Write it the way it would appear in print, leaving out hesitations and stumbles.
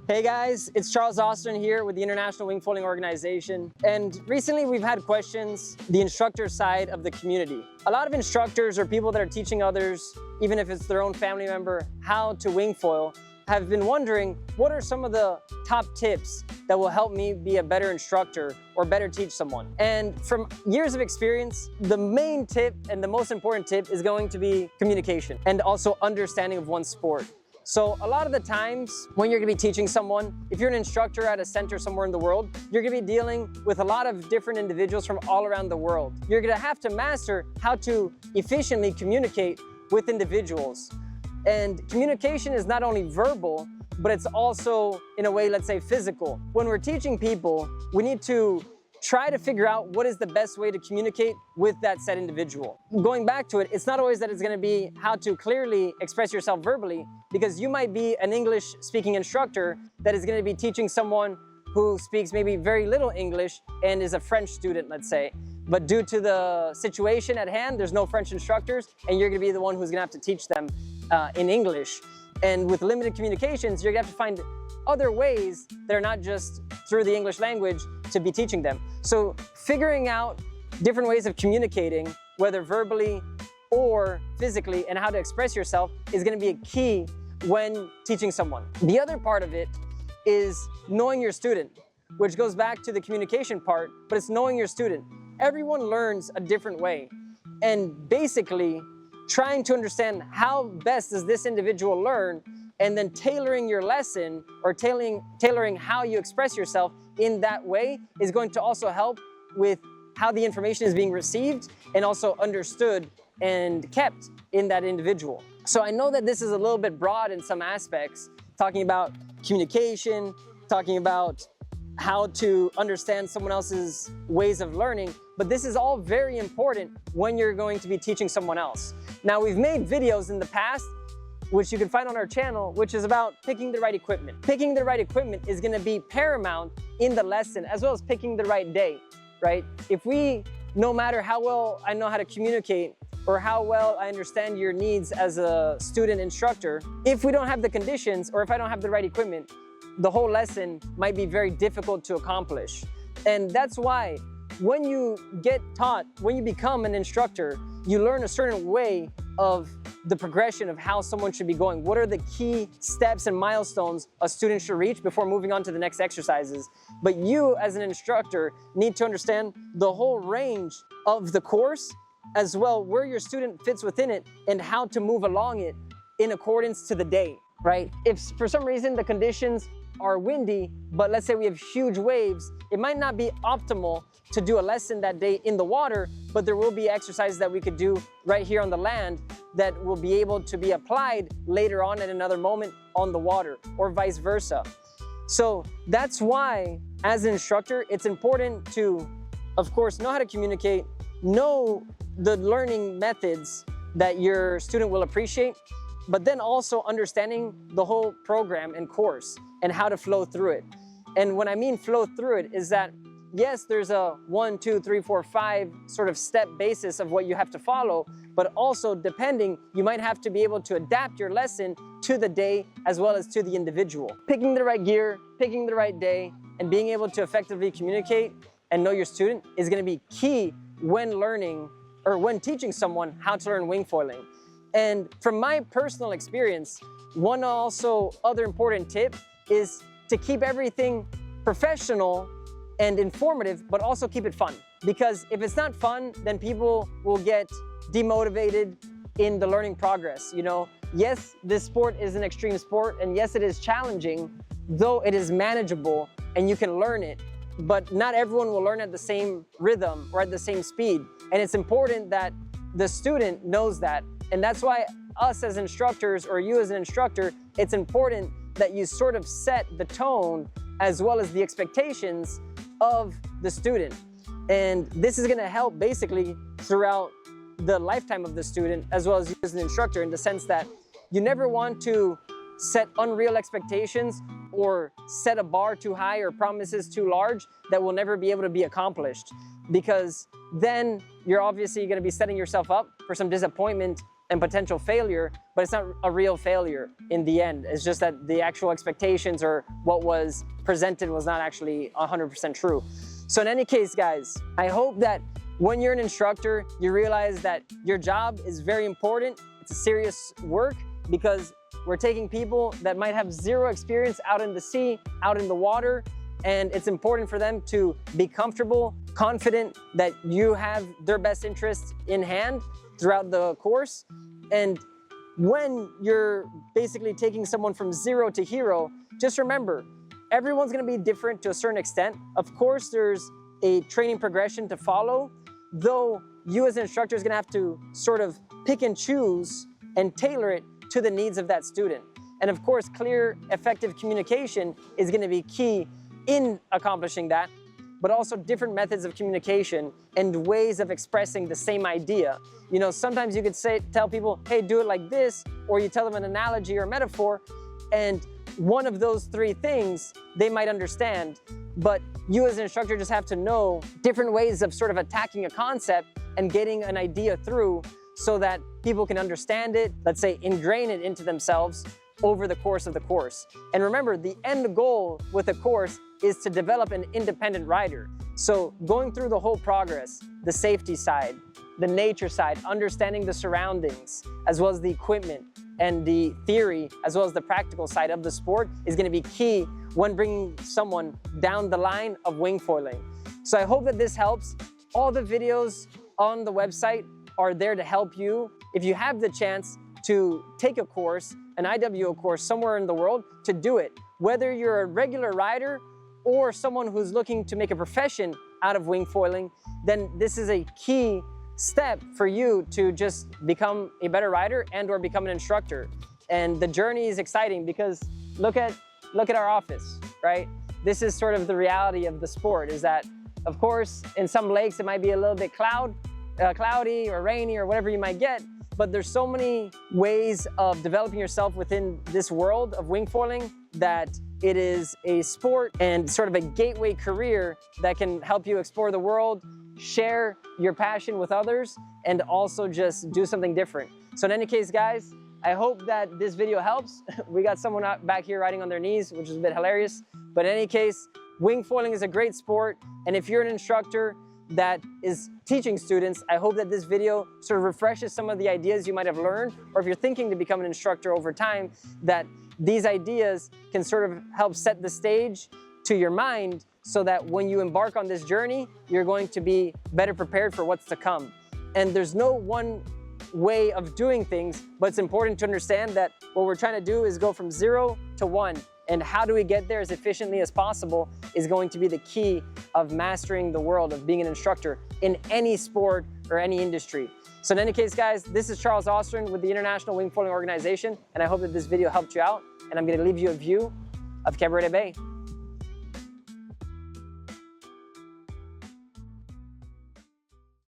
Hey guys, it's Charles Austin here with the International Wingfolding Organization. And recently we've had questions, the instructor side of the community. A lot of instructors or people that are teaching others, even if it's their own family member, how to wingfoil, have been wondering what are some of the top tips that will help me be a better instructor or better teach someone. And from years of experience, the main tip and the most important tip is going to be communication and also understanding of one's sport. So a lot of the times when you're gonna be teaching someone, if you're an instructor at a center somewhere in the world, you're gonna be dealing with a lot of different individuals from all around the world. You're gonna have to master how to efficiently communicate with individuals. And communication is not only verbal, but it's also, in a way, let's say physical. When we're teaching people, we need to try to figure out what is the best way to communicate with that said individual. Going back to it, it's not always that it's gonna be how to clearly express yourself verbally, because you might be an English speaking instructor that is gonna be teaching someone who speaks maybe very little English and is a French student, let's say. But due to the situation at hand, there's no French instructors, and you're gonna be the one who's gonna have to teach them in English. And with limited communications, you're gonna have to find other ways that are not just through the English language to be teaching them. So figuring out different ways of communicating, whether verbally or physically, and how to express yourself is gonna be a key when teaching someone. The other part of it is knowing your student, which goes back to the communication part, but it's knowing your student. Everyone learns a different way. And basically, trying to understand how best does this individual learn, and then tailoring your lesson or tailoring how you express yourself in that way is going to also help with how the information is being received and also understood and kept in that individual. So I know that this is a little bit broad in some aspects, talking about communication, talking about how to understand someone else's ways of learning, but this is all very important when you're going to be teaching someone else. Now, we've made videos in the past, which you can find on our channel, which is about picking the right equipment. Picking the right equipment is gonna be paramount in the lesson, as well as picking the right day, right? If no matter how well I know how to communicate or how well I understand your needs as a student instructor, if we don't have the conditions or if I don't have the right equipment, the whole lesson might be very difficult to accomplish. And that's why when you get taught, when you become an instructor, you learn a certain way of the progression of how someone should be going. What are the key steps and milestones a student should reach before moving on to the next exercises? But you, as an instructor, need to understand the whole range of the course, as well where your student fits within it and how to move along it in accordance to the day, right? If for some reason the conditions are windy, but let's say we have huge waves, it might not be optimal to do a lesson that day in the water, but there will be exercises that we could do right here on the land that will be able to be applied later on at another moment on the water, or vice versa. So that's why, as an instructor, it's important to, of course, know how to communicate, know the learning methods that your student will appreciate, but then also understanding the whole program and course and how to flow through it. And when I mean flow through it is that, yes, there's a 1, 2, 3, 4, 5 sort of step basis of what you have to follow, but also depending, you might have to be able to adapt your lesson to the day as well as to the individual. Picking the right gear, picking the right day, and being able to effectively communicate and know your student is gonna be key when learning or when teaching someone how to learn wingfoiling. And from my personal experience, one also other important tip is to keep everything professional and informative, but also keep it fun. Because if it's not fun, then people will get demotivated in the learning progress. You know, yes, this sport is an extreme sport, and yes, it is challenging, though it is manageable and you can learn it, but not everyone will learn at the same rhythm or at the same speed. And it's important that the student knows that. And that's why us as instructors, or you as an instructor, it's important that you sort of set the tone as well as the expectations of the student. And this is gonna help basically throughout the lifetime of the student, as well as you as an instructor, in the sense that you never want to set unreal expectations or set a bar too high or promises too large that will never be able to be accomplished. Because then you're obviously gonna be setting yourself up for some disappointment and potential failure, but it's not a real failure in the end. It's just that the actual expectations or what was presented was not actually 100% true. So in any case, guys, I hope that when you're an instructor, you realize that your job is very important. It's a serious work because we're taking people that might have zero experience out in the sea, out in the water, and it's important for them to be comfortable, confident that you have their best interests in hand throughout the course. And when you're basically taking someone from zero to hero, just remember, everyone's gonna be different to a certain extent. Of course, there's a training progression to follow, though you as an instructor is gonna have to sort of pick and choose and tailor it to the needs of that student. And of course, clear, effective communication is gonna be key in accomplishing that, but also different methods of communication and ways of expressing the same idea. You know, sometimes you could tell people, hey, do it like this, or you tell them an analogy or metaphor, and one of those three things they might understand, but you as an instructor just have to know different ways of sort of attacking a concept and getting an idea through so that people can understand it, let's say ingrain it into themselves over the course of the course. And remember, the end goal with the course is to develop an independent rider. So going through the whole progress, the safety side, the nature side, understanding the surroundings, as well as the equipment and the theory, as well as the practical side of the sport is gonna be key when bringing someone down the line of wingfoiling. So I hope that this helps. All the videos on the website are there to help you. If you have the chance to take a course, an IWO course somewhere in the world, to do it. Whether you're a regular rider or someone who's looking to make a profession out of wingfoiling, then this is a key step for you to just become a better rider and or become an instructor. And the journey is exciting because look at our office, right? This is sort of the reality of the sport, is that, of course, in some lakes it might be a little bit cloudy or rainy or whatever you might get, but there's so many ways of developing yourself within this world of wingfoiling that it is a sport and sort of a gateway career that can help you explore the world, share your passion with others, and also just do something different. So in any case, guys, I hope that this video helps. We got someone back here riding on their knees, which is a bit hilarious. But in any case, wingfoiling is a great sport. And if you're an instructor that is teaching students, I hope that this video sort of refreshes some of the ideas you might have learned, or if you're thinking to become an instructor over time, that these ideas can sort of help set the stage to your mind so that when you embark on this journey, you're going to be better prepared for what's to come. And there's no one way of doing things, but it's important to understand that what we're trying to do is go from 0 to 1. And how do we get there as efficiently as possible is going to be the key of mastering the world of being an instructor in any sport or any industry. So in any case, guys, this is Charles Ostrin with the International Wingfoiling Organization, and I hope that this video helped you out. And I'm going to leave you a view of Cabaret Bay.